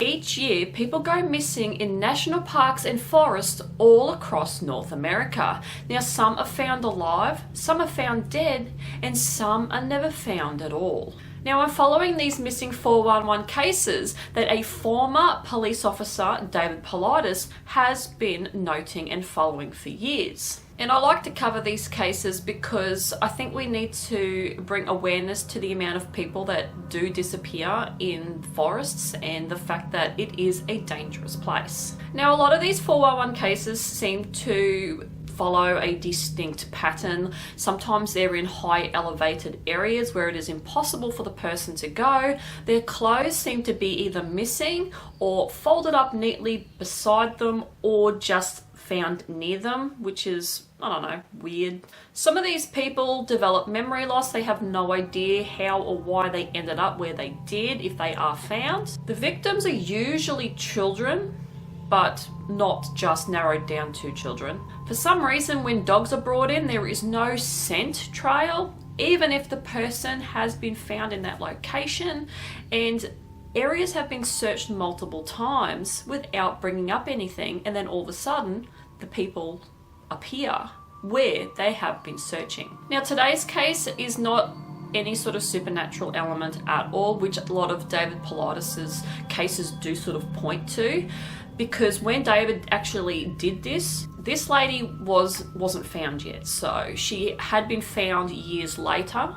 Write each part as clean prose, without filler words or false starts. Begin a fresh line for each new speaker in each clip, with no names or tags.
Each year, people go missing in national parks and forests all across North America. Now, some are found alive, some are found dead, and some are never found at all. Now, I'm following these missing 411 cases that a former police officer, David Paulides, has been noting and following for years. And I like to cover these cases because I think we need to bring awareness to the amount of people that do disappear in forests and the fact that it is a dangerous place. Now, a lot of these 411 cases seem to follow a distinct pattern. Sometimes they're in high elevated areas where it is impossible for the person to go. Their clothes seem to be either missing or folded up neatly beside them or just found near them, which is, I don't know, weird. Some of these people develop memory loss. They have no idea how or why they ended up where they did if they are found. The victims are usually children, but not just narrowed down to children. For some reason, when dogs are brought in, there is no scent trail, even if the person has been found in that location, and areas have been searched multiple times without bringing up anything, and then all of a sudden, the people appear where they have been searching. Now, today's case is not any sort of supernatural element at all, which a lot of David Paulides' cases do sort of point to, because when David actually did this lady wasn't found yet. So she had been found years later,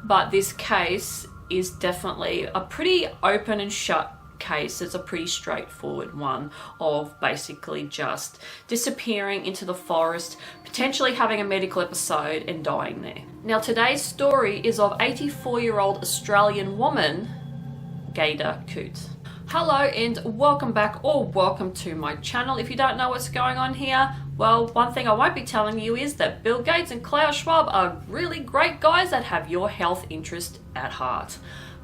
but this case is definitely a pretty open and shut case. It's a pretty straightforward one of basically just disappearing into the forest, potentially having a medical episode and dying there. Now, today's story is of 84-year-old Australian woman, GAIDA COOTE. Hello and welcome back, or welcome to my channel. If you don't know what's going on here, well, one thing I won't be telling you is that Bill Gates and Klaus Schwab are really great guys that have your health interest at heart.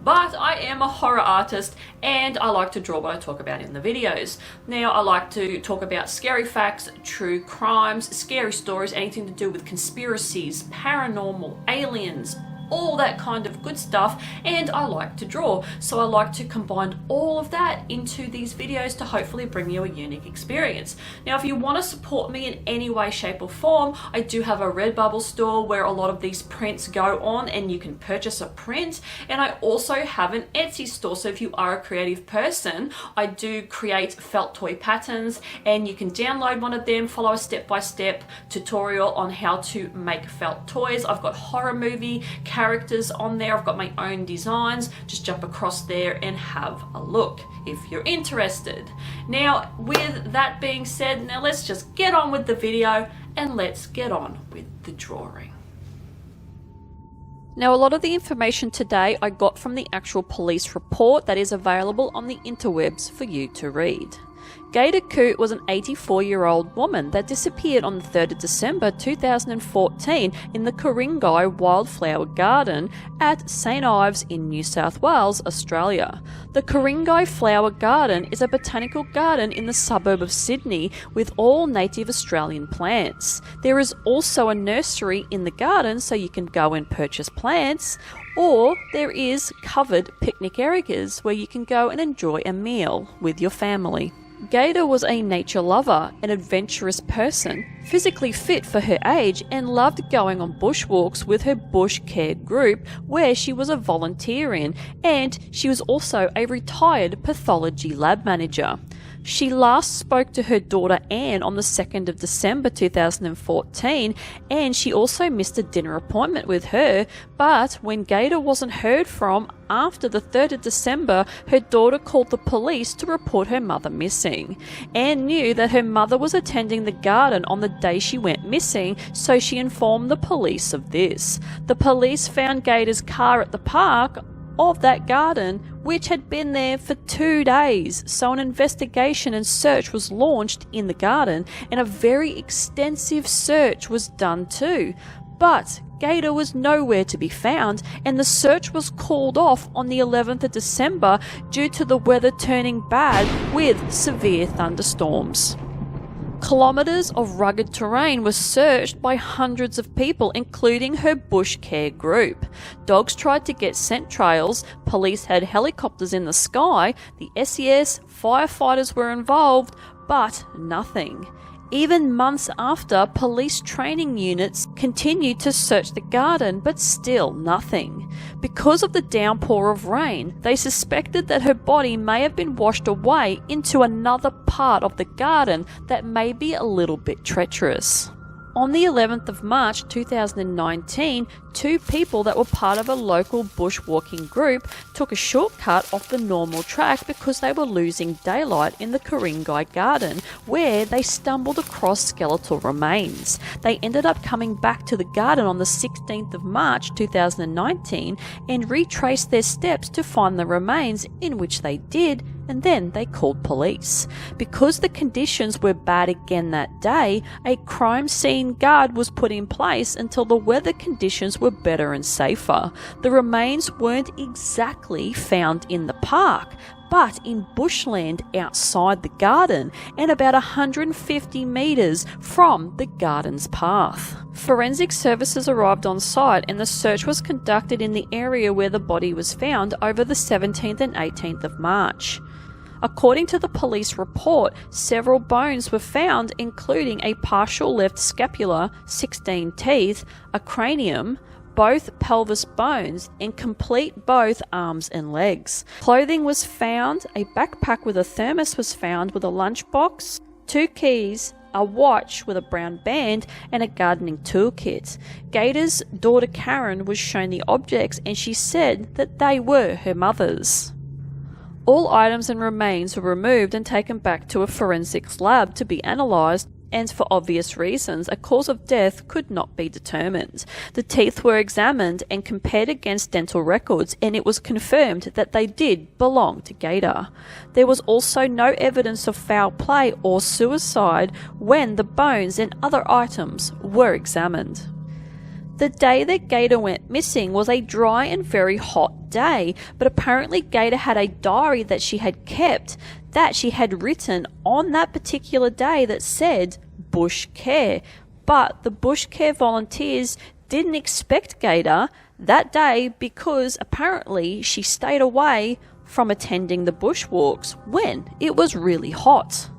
But I am a horror artist and I like to draw what I talk about in the videos. Now, I like to talk about scary facts, true crimes, scary stories, anything to do with conspiracies, paranormal, aliens, all that kind of good stuff, and I like to draw. So I like to combine all of that into these videos to hopefully bring you a unique experience. Now, if you want to support me in any way, shape or form, I do have a Redbubble store where a lot of these prints go on and you can purchase a print, and I also have an Etsy store. So if you are a creative person, I do create felt toy patterns and you can download one of them, follow a step-by-step tutorial on how to make felt toys. I've got horror movie characters on there. I've got my own designs. Just jump across there and have a look if you're interested. Now, with that being said, now let's just get on with the video and let's get on with the drawing. Now, a lot of the information today I got from the actual police report that is available on the interwebs for you to read. GAIDA COOTE was an 84-year-old woman that disappeared on the 3rd of December 2014 in the Ku-Ring-Gai Wildflower Garden at St Ives in New South Wales, Australia. The Ku-Ring-Gai Flower Garden is a botanical garden in the suburb of Sydney with all native Australian plants. There is also a nursery in the garden so you can go and purchase plants, or there is covered picnic areas where you can go and enjoy a meal with your family. GAIDA was a nature lover, an adventurous person, physically fit for her age, and loved going on bushwalks with her bush care group where she was a volunteer in, and she was also a retired pathology lab manager. She last spoke to her daughter Anne on the 2nd of December 2014, and she also missed a dinner appointment with her, but when GAIDA wasn't heard from after the 3rd of December, her daughter called the police to report her mother missing. Anne knew that her mother was attending the garden on the day she went missing, so she informed the police of this. The police found GAIDA's car at the park of that garden, which had been there for 2 days. So an investigation and search was launched in the garden, and a very extensive search was done too. But GAIDA was nowhere to be found, and the search was called off on the 11th of December due to the weather turning bad with severe thunderstorms. Kilometres of rugged terrain was searched by hundreds of people, including her bush care group. Dogs tried to get scent trails, police had helicopters in the sky, the SES, firefighters were involved, but nothing. Even months after, police training units continued to search the garden, but still nothing. Because of the downpour of rain, they suspected that her body may have been washed away into another part of the garden that may be a little bit treacherous. On the 11th of March 2019, two people that were part of a local bushwalking group took a shortcut off the normal track because they were losing daylight in the Ku-Ring-Gai Garden, where they stumbled across skeletal remains. They ended up coming back to the garden on the 16th of March 2019 and retraced their steps to find the remains, in which they did, and then they called police. Because the conditions were bad again that day, a crime scene guard was put in place until the weather conditions were better and safer. The remains weren't exactly found in the park, but in bushland outside the garden and about 150 metres from the garden's path. Forensic services arrived on site and the search was conducted in the area where the body was found over the 17th and 18th of March. According to the police report, several bones were found, including a partial left scapula, 16 teeth, a cranium, both pelvis bones, and complete both arms and legs. Clothing was found, a backpack with a thermos was found with a lunchbox, 2 keys, a watch with a brown band, and a gardening toolkit. GAIDA's daughter Karen was shown the objects and she said that they were her mother's. All items and remains were removed and taken back to a forensics lab to be analysed, and for obvious reasons, a cause of death could not be determined. The teeth were examined and compared against dental records, and it was confirmed that they did belong to GAIDA. There was also no evidence of foul play or suicide when the bones and other items were examined. The day that GAIDA went missing was a dry and very hot day, but apparently GAIDA had a diary that she had kept that she had written on that particular day that said bush care. But the bush care volunteers didn't expect GAIDA that day because apparently she stayed away from attending the bushwalks when it was really hot.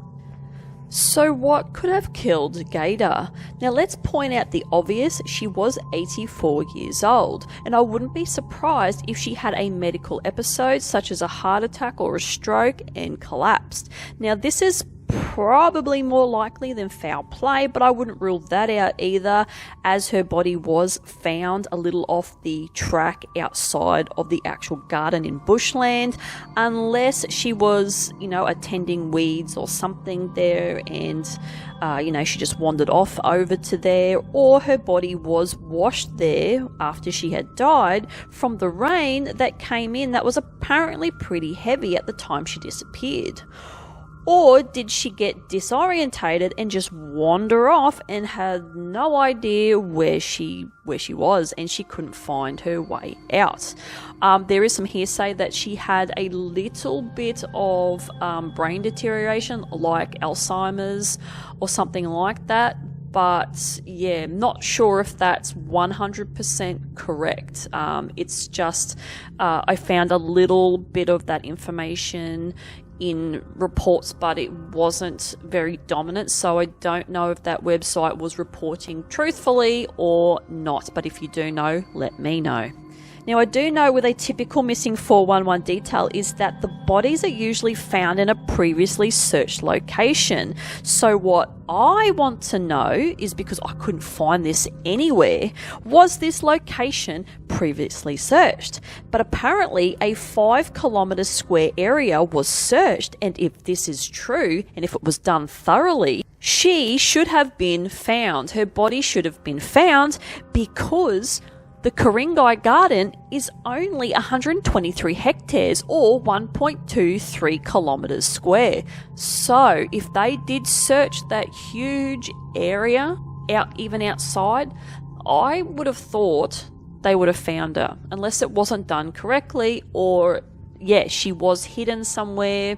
So what could have killed GAIDA? Now let's point out the obvious. She was 84 years old, and I wouldn't be surprised if she had a medical episode such as a heart attack or a stroke and collapsed. Now this is probably more likely than foul play, but I wouldn't rule that out either, as her body was found a little off the track outside of the actual garden in bushland, unless she was, attending weeds or something there and, she just wandered off over to there, or her body was washed there after she had died from the rain that came in that was apparently pretty heavy at the time she disappeared. Or did she get disorientated and just wander off and had no idea where she was and she couldn't find her way out? There is some hearsay that she had a little bit of brain deterioration, like Alzheimer's or something like that. But yeah, not sure if that's 100% correct. It's just I found a little bit of that information in reports, but it wasn't very dominant, so I don't know if that website was reporting truthfully or not, but if you do know, let me know. Now, I do know with a typical missing 411 detail is that the bodies are usually found in a previously searched location. So what I want to know is, because I couldn't find this anywhere, was this location previously searched? But apparently a 5-kilometre square area was searched, and if this is true, and if it was done thoroughly, she should have been found. Her body should have been found because the Ku-Ring-Gai Garden is only 123 hectares or 1.23 kilometres square. So if they did search that huge area even outside, I would have thought they would have found her, unless it wasn't done correctly or yeah, she was hidden somewhere.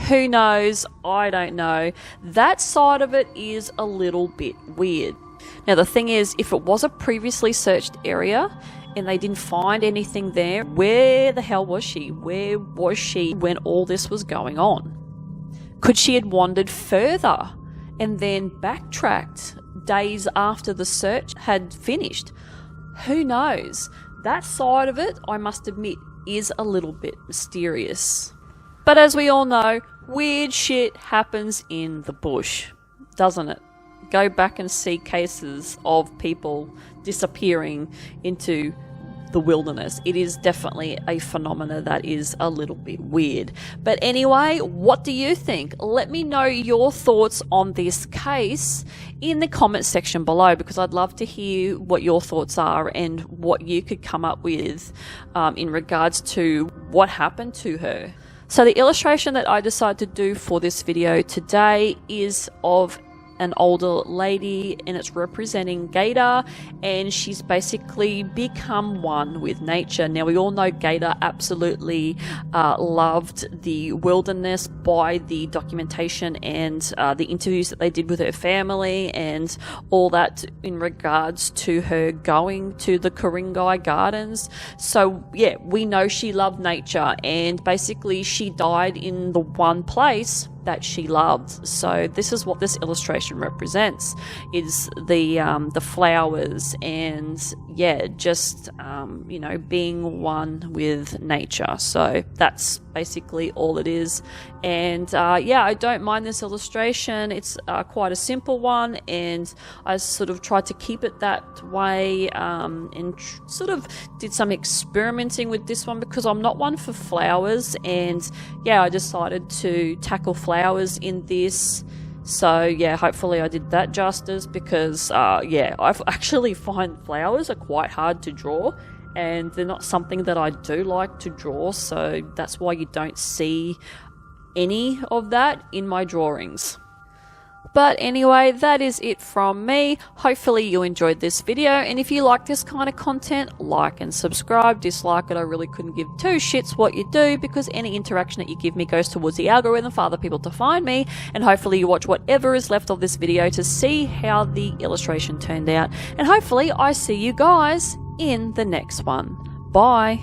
Who knows? I don't know. That side of it is a little bit weird. Now, the thing is, if it was a previously searched area and they didn't find anything there, where the hell was she? Where was she when all this was going on? Could she have wandered further and then backtracked days after the search had finished? Who knows? That side of it, I must admit, is a little bit mysterious. But as we all know, weird shit happens in the bush, doesn't it? Go back and see cases of people disappearing into the wilderness. It is definitely a phenomena that is a little bit weird. But anyway, what do you think? Let me know your thoughts on this case in the comment section below, because I'd love to hear what your thoughts are and what you could come up with in regards to what happened to her. So the illustration that I decided to do for this video today is of an older lady, and it's representing Gaida, and she's basically become one with nature. Now, we all know Gaida absolutely loved the wilderness by the documentation and the interviews that they did with her family and all that in regards to her going to the Ku-Ring-Gai Gardens. So yeah, we know she loved nature, and basically she died in the one place that she loved. So this is what this illustration represents, is the flowers and yeah, just you know, being one with nature. So that's basically all it is. And yeah, I don't mind this illustration. It's quite a simple one, and I sort of tried to keep it that way, and sort of did some experimenting with this one because I'm not one for flowers, and yeah, I decided to tackle flowers in this. So yeah, hopefully I did that justice, because yeah, I actually find flowers are quite hard to draw, and they're not something that I do like to draw, so that's why you don't see any of that in my drawings. But anyway, that is it from me. Hopefully you enjoyed this video, and if you like this kind of content, like and subscribe. Dislike it, I really couldn't give two shits what you do, because any interaction that you give me goes towards the algorithm for other people to find me, and hopefully you watch whatever is left of this video to see how the illustration turned out, and hopefully I see you guys in the next one. Bye.